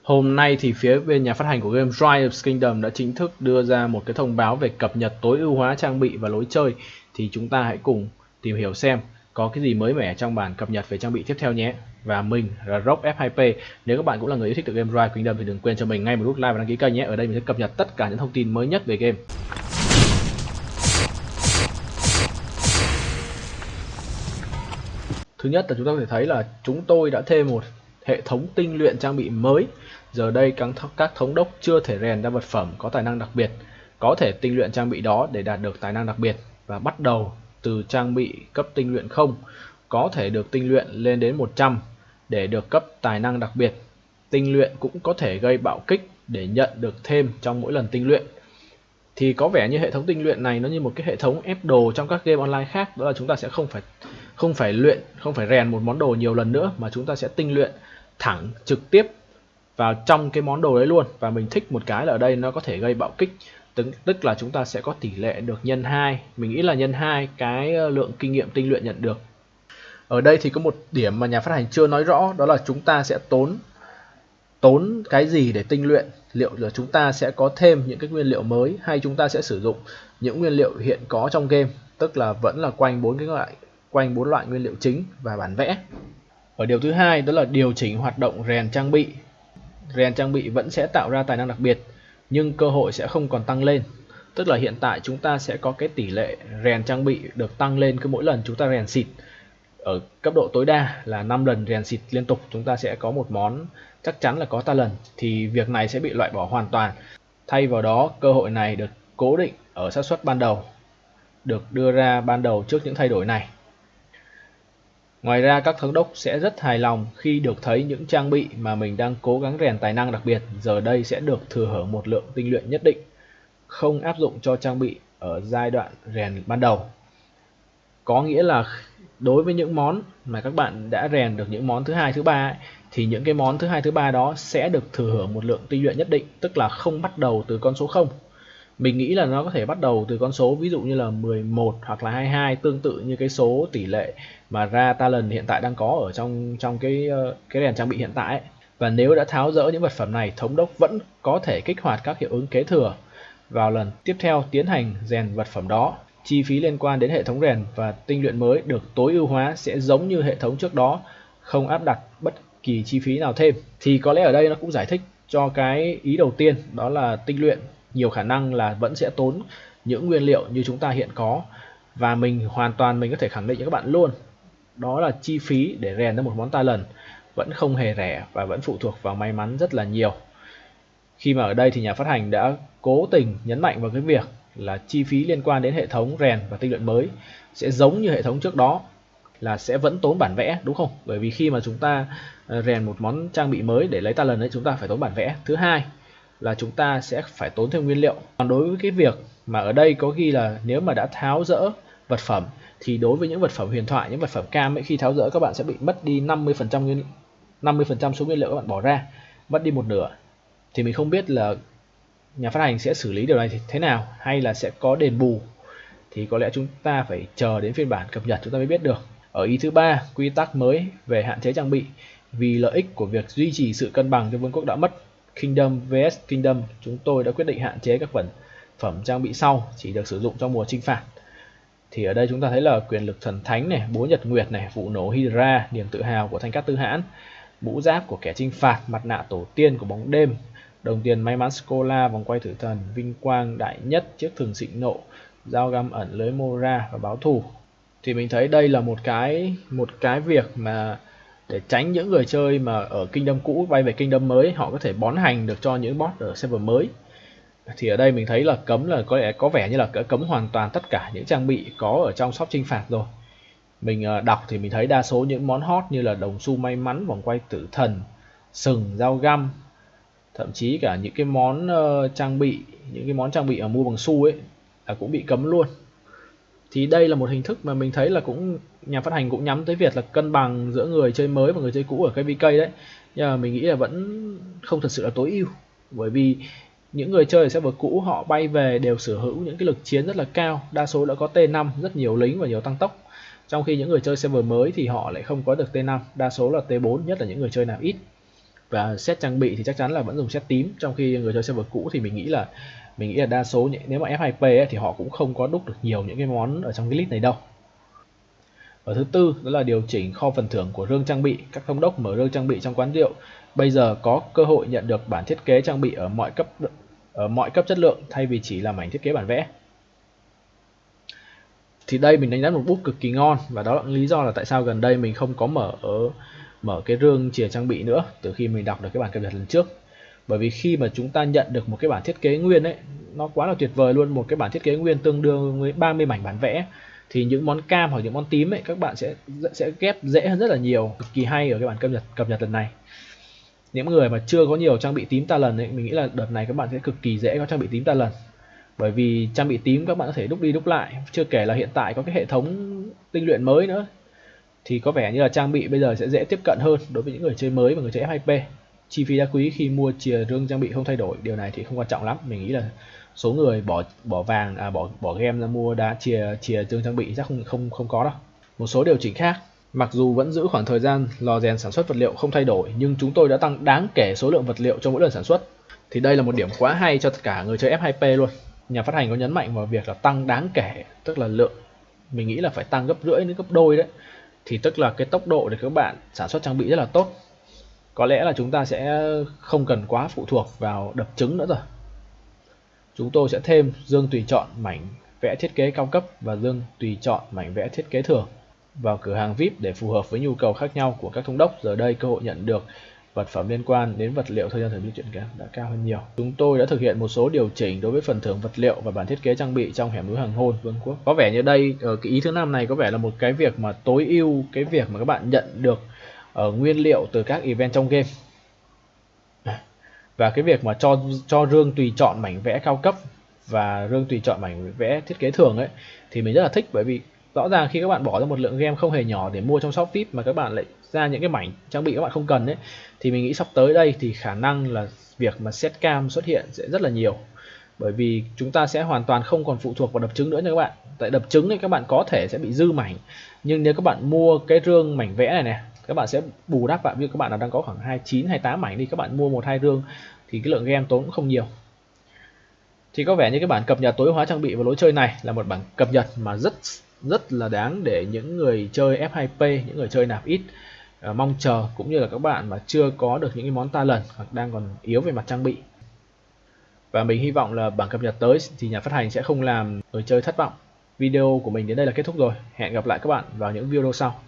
Hôm nay thì phía bên nhà phát hành của game Rise of Kingdom đã chính thức đưa ra một cái thông báo về cập nhật tối ưu hóa trang bị và lối chơi. Thì chúng ta hãy cùng tìm hiểu xem có cái gì mới mẻ trong bản cập nhật về trang bị tiếp theo nhé. Và mình là Rock F2P. Nếu các bạn cũng là người yêu thích được game Rise of Kingdom thì đừng quên cho mình ngay một nút like và đăng ký kênh nhé. Ở đây mình sẽ cập nhật tất cả những thông tin mới nhất về game. Thứ nhất là chúng ta có thể thấy là chúng tôi đã thêm một hệ thống tinh luyện trang bị mới. Giờ đây các thống đốc chưa thể rèn ra vật phẩm có tài năng đặc biệt có thể tinh luyện trang bị đó để đạt được tài năng đặc biệt, và bắt đầu từ trang bị cấp tinh luyện 0 có thể được tinh luyện lên đến 100 để được cấp tài năng đặc biệt. Tinh luyện cũng có thể gây bạo kích để nhận được thêm trong mỗi lần tinh luyện. Thì có vẻ như hệ thống tinh luyện này nó như một cái hệ thống ép đồ trong các game online khác, đó là chúng ta sẽ không phải rèn một món đồ nhiều lần nữa, mà chúng ta sẽ tinh luyện thẳng trực tiếp vào trong cái món đồ đấy luôn. Và mình thích một cái là ở đây nó có thể gây bạo kích, tức là chúng ta sẽ có tỷ lệ được nhân 2, mình nghĩ là nhân 2 cái lượng kinh nghiệm tinh luyện nhận được. Ở đây thì có một điểm mà nhà phát hành chưa nói rõ, đó là chúng ta sẽ tốn cái gì để tinh luyện. Liệu là chúng ta sẽ có thêm những cái nguyên liệu mới, hay chúng ta sẽ sử dụng những nguyên liệu hiện có trong game, tức là vẫn là quanh bốn loại nguyên liệu chính và bản vẽ. Ở điều thứ hai đó là điều chỉnh hoạt động rèn trang bị. Rèn trang bị vẫn sẽ tạo ra tài năng đặc biệt, nhưng cơ hội sẽ không còn tăng lên. Tức là hiện tại chúng ta sẽ có cái tỷ lệ rèn trang bị được tăng lên cứ mỗi lần chúng ta rèn xịt. Ở cấp độ tối đa là 5 lần rèn xịt liên tục chúng ta sẽ có một món chắc chắn là có talent, thì việc này sẽ bị loại bỏ hoàn toàn. Thay vào đó, cơ hội này được cố định ở xác suất ban đầu, được đưa ra ban đầu trước những thay đổi này. Ngoài ra, các thống đốc sẽ rất hài lòng khi được thấy những trang bị mà mình đang cố gắng rèn tài năng đặc biệt giờ đây sẽ được thừa hưởng một lượng tinh luyện nhất định, không áp dụng cho trang bị ở giai đoạn rèn ban đầu. Có nghĩa là đối với những món mà các bạn đã rèn được những món thứ hai, thứ ba thì những cái món thứ hai, thứ ba đó sẽ được thừa hưởng một lượng tinh luyện nhất định, tức là không bắt đầu từ con số 0. Mình nghĩ là nó có thể bắt đầu từ con số ví dụ như là 11 hoặc là 22, tương tự như cái số tỷ lệ mà ra talent hiện tại đang có ở trong cái rèn trang bị hiện tại ấy. Và nếu đã tháo dỡ những vật phẩm này, thống đốc vẫn có thể kích hoạt các hiệu ứng kế thừa vào lần tiếp theo tiến hành rèn vật phẩm đó. Chi phí liên quan đến hệ thống rèn và tinh luyện mới được tối ưu hóa sẽ giống như hệ thống trước đó, không áp đặt bất kỳ chi phí nào thêm. Thì có lẽ ở đây nó cũng giải thích cho cái ý đầu tiên, đó là tinh luyện nhiều khả năng là vẫn sẽ tốn những nguyên liệu như chúng ta hiện có. Và mình có thể khẳng định cho các bạn luôn, đó là chi phí để rèn ra một món talent vẫn không hề rẻ và vẫn phụ thuộc vào may mắn rất là nhiều. Khi mà ở đây thì nhà phát hành đã cố tình nhấn mạnh vào cái việc là chi phí liên quan đến hệ thống rèn và tinh luyện mới sẽ giống như hệ thống trước đó, là sẽ vẫn tốn bản vẽ, đúng không? Bởi vì khi mà chúng ta rèn một món trang bị mới để lấy talent ấy, chúng ta phải tốn bản vẽ. Thứ hai là chúng ta sẽ phải tốn thêm nguyên liệu. Còn đối với cái việc mà ở đây có ghi là nếu mà đã tháo dỡ vật phẩm, thì đối với những vật phẩm huyền thoại, những vật phẩm cam ấy, khi tháo dỡ các bạn sẽ bị mất đi 50% số nguyên liệu các bạn bỏ ra, mất đi một nửa. Thì mình không biết là nhà phát hành sẽ xử lý điều này thế nào, hay là sẽ có đền bù, thì có lẽ chúng ta phải chờ đến phiên bản cập nhật chúng ta mới biết được. Ở ý thứ ba, quy tắc mới về hạn chế trang bị. Vì lợi ích của việc duy trì sự cân bằng cho vương quốc đã mất, Kingdom vs Kingdom, chúng tôi đã quyết định hạn chế các vật phẩm trang bị sau chỉ được sử dụng trong mùa chinh phạt. Thì ở đây chúng ta thấy là quyền lực thần thánh này, búa nhật nguyệt này, vụ nổ Hydra, niềm tự hào của Thanh Cát Tư Hãn, mũ giáp của kẻ chinh phạt, mặt nạ tổ tiên của bóng đêm, đồng tiền may mắn Skola, vòng quay tử thần, vinh quang đại nhất, chiếc thường xịn nộ, dao găm ẩn lưới Mora và báo thù. Thì mình thấy đây là một cái việc mà để tránh những người chơi mà ở Kingdom cũ bay về Kingdom mới, họ có thể bón hành được cho những boss ở server mới. Thì ở đây mình thấy là có vẻ như là cấm hoàn toàn tất cả những trang bị có ở trong shop chinh phạt rồi. Mình đọc thì mình thấy đa số những món hot như là đồng xu may mắn, vòng quay tử thần, sừng, dao găm, thậm chí cả những cái món trang bị ở mua bằng xu ấy là cũng bị cấm luôn. Thì đây là một hình thức mà mình thấy là nhà phát hành cũng nhắm tới việc là cân bằng giữa người chơi mới và người chơi cũ ở cái VK đấy. Nhưng mà mình nghĩ là vẫn không thật sự là tối ưu, bởi vì những người chơi ở server cũ họ bay về đều sở hữu những cái lực chiến rất là cao, đa số đã có T5, rất nhiều lính và nhiều tăng tốc. Trong khi những người chơi server mới thì họ lại không có được T5, đa số là T4, nhất là những người chơi nào ít. Và set trang bị thì chắc chắn là vẫn dùng set tím, trong khi người chơi server cũ thì mình nghĩ là đa số nếu mà F2P ấy, thì họ cũng không có đúc được nhiều những cái món ở trong cái list này đâu. Và thứ tư đó là điều chỉnh kho phần thưởng của rương trang bị. Các thống đốc mở rương trang bị trong quán rượu bây giờ có cơ hội nhận được bản thiết kế trang bị ở mọi cấp chất lượng thay vì chỉ là mảnh thiết kế bản vẽ. Thì đây mình đánh giá một book cực kỳ ngon, và đó là lý do là tại sao gần đây mình không có mở cái rương chìa trang bị nữa từ khi mình đọc được cái bản cập nhật lần trước. Bởi vì khi mà chúng ta nhận được một cái bản thiết kế nguyên ấy, nó quá là tuyệt vời luôn, một cái bản thiết kế nguyên tương đương với 30 mảnh bản vẽ, thì những món cam hoặc những món tím ấy các bạn sẽ ghép dễ hơn rất là nhiều, cực kỳ hay ở cái bản cập nhật lần này. Những người mà chưa có nhiều trang bị tím talent ấy, mình nghĩ là đợt này các bạn sẽ cực kỳ dễ có trang bị tím talent. Bởi vì trang bị tím các bạn có thể đúc đi đúc lại, chưa kể là hiện tại có cái hệ thống tinh luyện mới nữa, thì có vẻ như là trang bị bây giờ sẽ dễ tiếp cận hơn đối với những người chơi mới và người chơi F2P. Chi phí đá quý khi mua chìa rương trang bị không thay đổi, điều này thì không quan trọng lắm. Mình nghĩ là số người bỏ game ra mua đá chìa rương trang bị chắc không có đâu. Một số điều chỉnh khác, mặc dù vẫn giữ khoảng thời gian lò rèn sản xuất vật liệu không thay đổi, nhưng chúng tôi đã tăng đáng kể số lượng vật liệu cho mỗi lần sản xuất. Thì đây là một điểm quá hay cho tất cả người chơi F2P luôn. Nhà phát hành có nhấn mạnh vào việc là tăng đáng kể, tức là lượng, mình nghĩ là phải tăng gấp rưỡi đến gấp đôi đấy. Thì tức là cái tốc độ để các bạn sản xuất trang bị rất là tốt. Có lẽ là chúng ta sẽ không cần quá phụ thuộc vào đập trứng nữa rồi. Chúng tôi sẽ thêm dương tùy chọn mảnh vẽ thiết kế cao cấp và dương tùy chọn mảnh vẽ thiết kế thường vào cửa hàng VIP để phù hợp với nhu cầu khác nhau của các thống đốc. Giờ đây cơ hội nhận được vật phẩm liên quan đến vật liệu thời gian thử chuyện đã cao hơn nhiều. Chúng tôi đã thực hiện một số điều chỉnh đối với phần thưởng vật liệu và bản thiết kế trang bị trong hẻm núi Hoàng Hôn Vương quốc. Có vẻ như đây ở cái ý thứ 5 này có vẻ là một cái việc mà tối ưu cái việc mà các bạn nhận được nguyên liệu từ các event trong game. Và cái việc mà cho rương tùy chọn mảnh vẽ cao cấp và rương tùy chọn mảnh vẽ thiết kế thường ấy thì mình rất là thích, bởi vì rõ ràng khi các bạn bỏ ra một lượng game không hề nhỏ để mua trong shop VIP mà các bạn lại ra những cái mảnh trang bị các bạn không cần ấy, thì mình nghĩ sắp tới đây thì khả năng là việc mà set cam xuất hiện sẽ rất là nhiều. Bởi vì chúng ta sẽ hoàn toàn không còn phụ thuộc vào đập trứng nữa nha các bạn. Tại đập trứng thì các bạn có thể sẽ bị dư mảnh, nhưng nếu các bạn mua cái rương mảnh vẽ này các bạn sẽ bù đắp lại. Như các bạn nào đang có khoảng 29 28 mảnh đi, các bạn mua 1-2 rương thì cái lượng game tốn cũng không nhiều. Thì có vẻ như cái bản cập nhật tối hóa trang bị và lối chơi này là một bản cập nhật mà rất là đáng để những người chơi F2P, những người chơi nạp ít mong chờ, cũng như là các bạn mà chưa có được những cái món talent hoặc đang còn yếu về mặt trang bị. Và mình hy vọng là bản cập nhật tới thì nhà phát hành sẽ không làm người chơi thất vọng. Video của mình đến đây là kết thúc rồi. Hẹn gặp lại các bạn vào những video sau.